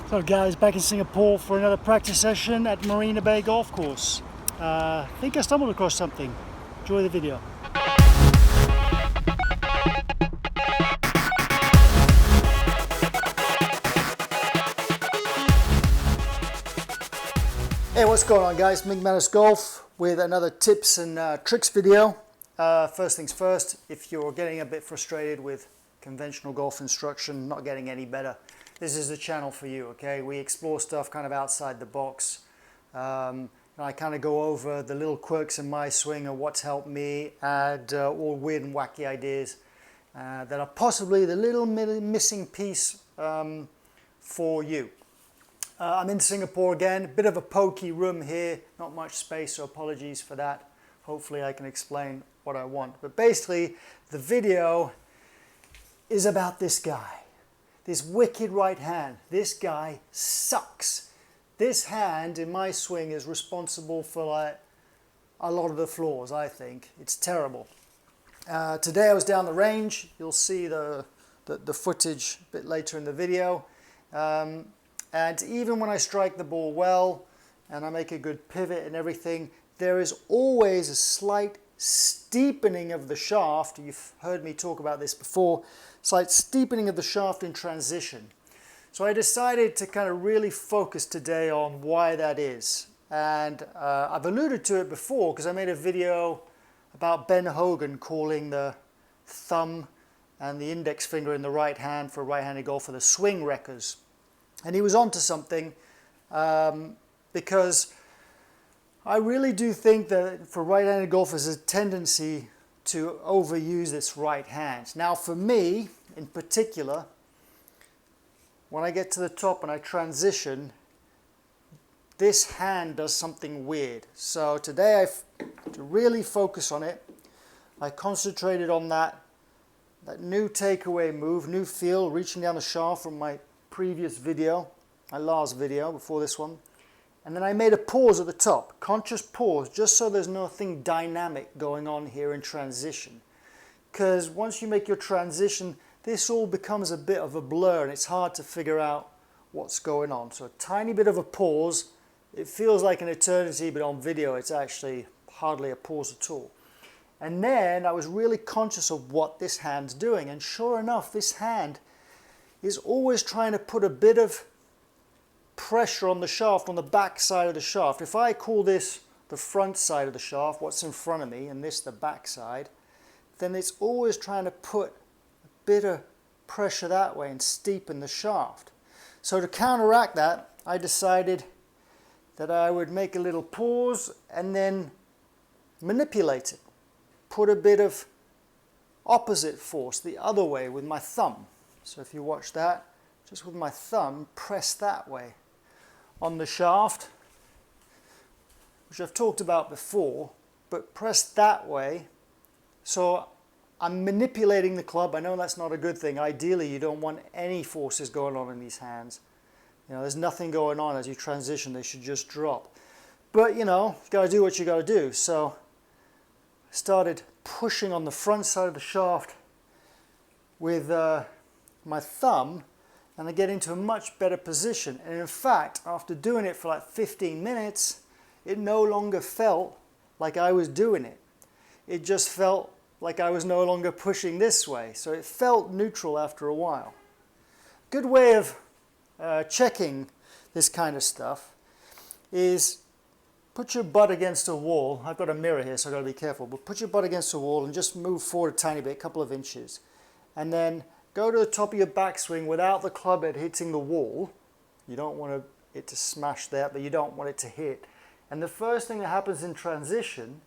So guys, back in Singapore for another practice session at Marina Bay Golf Course. I think I stumbled across something. Enjoy the video. Hey, what's going on guys? Migmatisgolf with another tips and tricks video. First things first, if you're getting a bit frustrated with conventional golf instruction, not getting any better, this is the channel for you, okay? We explore stuff kind of outside the box. And I kind of go over the little quirks in my swing and what's helped me, add all weird and wacky ideas that are possibly the little missing piece for you. I'm in Singapore again, a bit of a pokey room here, not much space, so apologies for that. Hopefully I can explain what I want. But basically, the video is about this guy. This wicked right hand. This guy sucks. This hand in my swing is responsible for like a lot of the flaws, I think. It's terrible. Today I was down the range. You'll see the footage a bit later in the video. And even when I strike the ball well and I make a good pivot and everything, there is always a slight steepening of the shaft. You've heard me talk about this before. Slight steepening of the shaft in transition. So I decided to kind of really focus today on why that is. And I've alluded to it before because I made a video about Ben Hogan calling the thumb and the index finger in the right hand for a right-handed golfer the swing wreckers. And he was onto something because I really do think that for right-handed golfers there's a tendency to overuse this right hand. Now for me, in particular, when I get to the top and I transition, this hand does something weird. So today to really focus on it, I concentrated on that new takeaway move, new feel, reaching down the shaft from my previous video, my last video before this one. And then I made a pause at the top, conscious pause, just so there's nothing dynamic going on here in transition. Because once you make your transition, this all becomes a bit of a blur and it's hard to figure out what's going on. So a tiny bit of a pause. It feels like an eternity, but on video it's actually hardly a pause at all. And then I was really conscious of what this hand's doing. And sure enough, this hand is always trying to put a bit of pressure on the shaft, on the back side of the shaft. If I call this the front side of the shaft, what's in front of me, and this the back side, then it's always trying to put a bit of pressure that way and steepen the shaft. So to counteract that, I decided that I would make a little pause and then manipulate it. Put a bit of opposite force the other way with my thumb. So if you watch that, just with my thumb, press that way on the shaft, which I've talked about before, but press that way. So I'm manipulating the club. I know that's not a good thing. Ideally, you don't want any forces going on in these hands. You know, there's nothing going on as you transition. They should just drop. But, you know, you got to do what you got to do. So I started pushing on the front side of the shaft with my thumb, and I get into a much better position. And in fact, after doing it for like 15 minutes, it no longer felt like I was doing it. It just felt like I was no longer pushing this way. So it felt neutral after a while. Good way of checking this kind of stuff is put your butt against a wall. I've got a mirror here, so I've got to be careful. But put your butt against a wall and just move forward a tiny bit, a couple of inches. And then go to the top of your backswing without the club head hitting the wall. You don't want it to smash that, but you don't want it to hit. And the first thing that happens in transition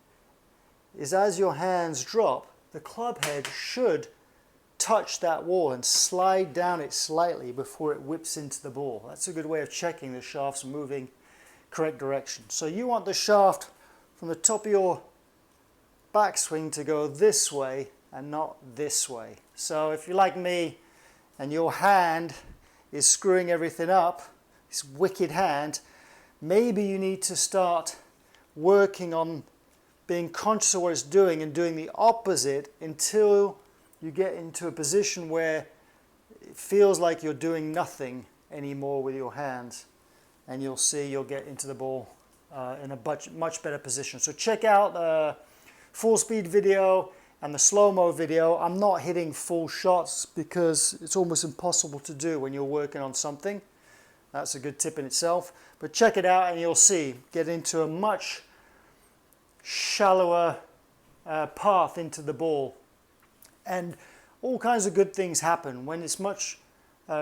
is as your hands drop, the club head should touch that wall and slide down it slightly before it whips into the ball. That's a good way of checking the shaft's moving correct direction. So you want the shaft from the top of your backswing to go this way and not this way. So if you're like me and your hand is screwing everything up, this wicked hand, maybe you need to start working on being conscious of what it's doing and doing the opposite until you get into a position where it feels like you're doing nothing anymore with your hands, and you'll see you'll get into the ball in a much better position. So check out the full speed video and the slow-mo video. I'm not hitting full shots because it's almost impossible to do when you're working on something. That's a good tip in itself. But check it out and you'll see, get into a much shallower path into the ball. And all kinds of good things happen. When it's much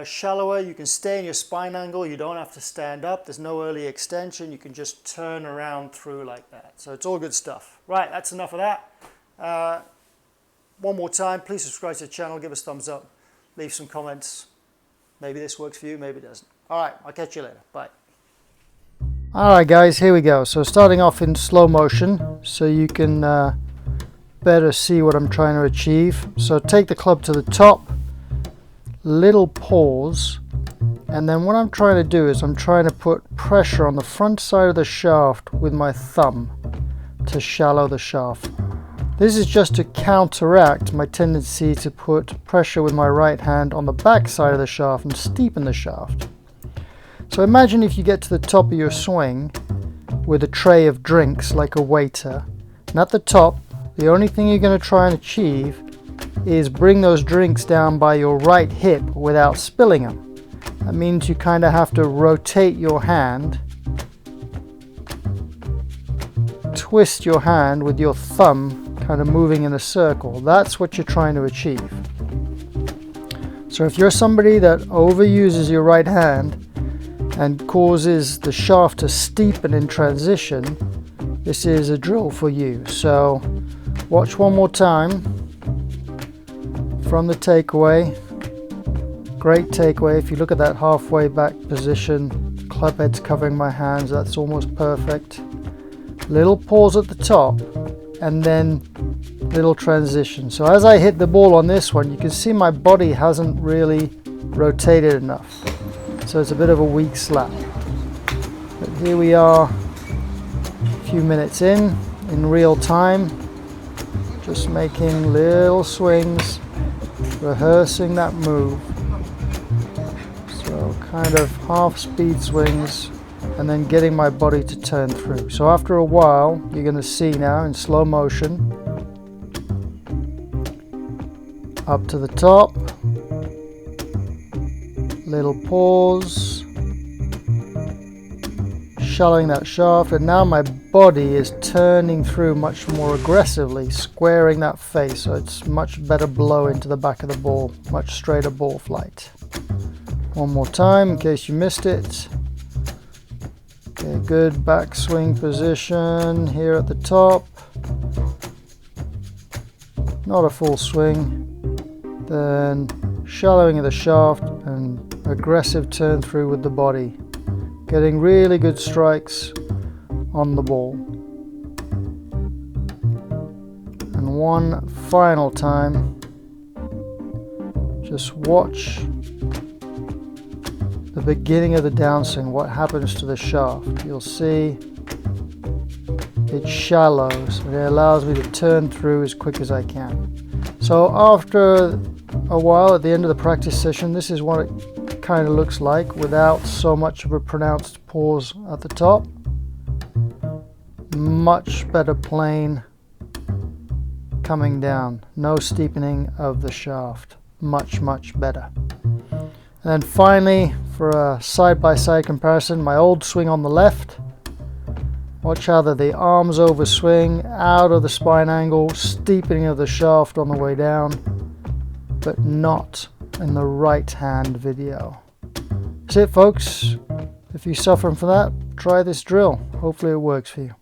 shallower, you can stay in your spine angle. You don't have to stand up. There's no early extension. You can just turn around through like that. So it's all good stuff. Right, that's enough of that. One more time, please subscribe to the channel, give us a thumbs up, leave some comments. Maybe this works for you, maybe it doesn't. All right, I'll catch you later. Bye. All right, guys, here we go. So starting off in slow motion so you can better see what I'm trying to achieve. So take the club to the top, little pause, and then what I'm trying to do is I'm trying to put pressure on the front side of the shaft with my thumb to shallow the shaft. This is just to counteract my tendency to put pressure with my right hand on the back side of the shaft and steepen the shaft. So imagine if you get to the top of your swing with a tray of drinks like a waiter, and at the top the only thing you're going to try and achieve is bring those drinks down by your right hip without spilling them. That means you kind of have to rotate your hand, twist your hand with your thumb kind of moving in a circle. That's what you're trying to achieve. So if you're somebody that overuses your right hand and causes the shaft to steepen in transition, this is a drill for you. So watch one more time from the takeaway. Great takeaway. If you look at that halfway back position, club head's covering my hands, that's almost perfect. Little pause at the top and then little transition. So as I hit the ball on this one, you can see my body hasn't really rotated enough. So it's a bit of a weak slap. But here we are, a few minutes in real time, just making little swings, rehearsing that move. So kind of half speed swings and then getting my body to turn through. So after a while, you're going to see now in slow motion, up to the top, little pause, shallowing that shaft, and now my body is turning through much more aggressively, squaring that face, so it's much better blow into the back of the ball, much straighter ball flight. One more time in case you missed it. Okay, good backswing position here at the top. Not a full swing. Then shallowing of the shaft and aggressive turn through with the body. Getting really good strikes on the ball. And one final time, just watch the beginning of the downswing, what happens to the shaft. You'll see it shallows and it allows me to turn through as quick as I can. So after a while, at the end of the practice session, this is what it kind of looks like without so much of a pronounced pause at the top. Much better plane coming down, no steepening of the shaft, much better. And then finally, for a side-by-side comparison, my old swing on the left. Watch how the arms overswing out of the spine angle, steepening of the shaft on the way down, but not in the right hand video. That's it, folks. If you're suffering from that, try this drill. Hopefully it works for you.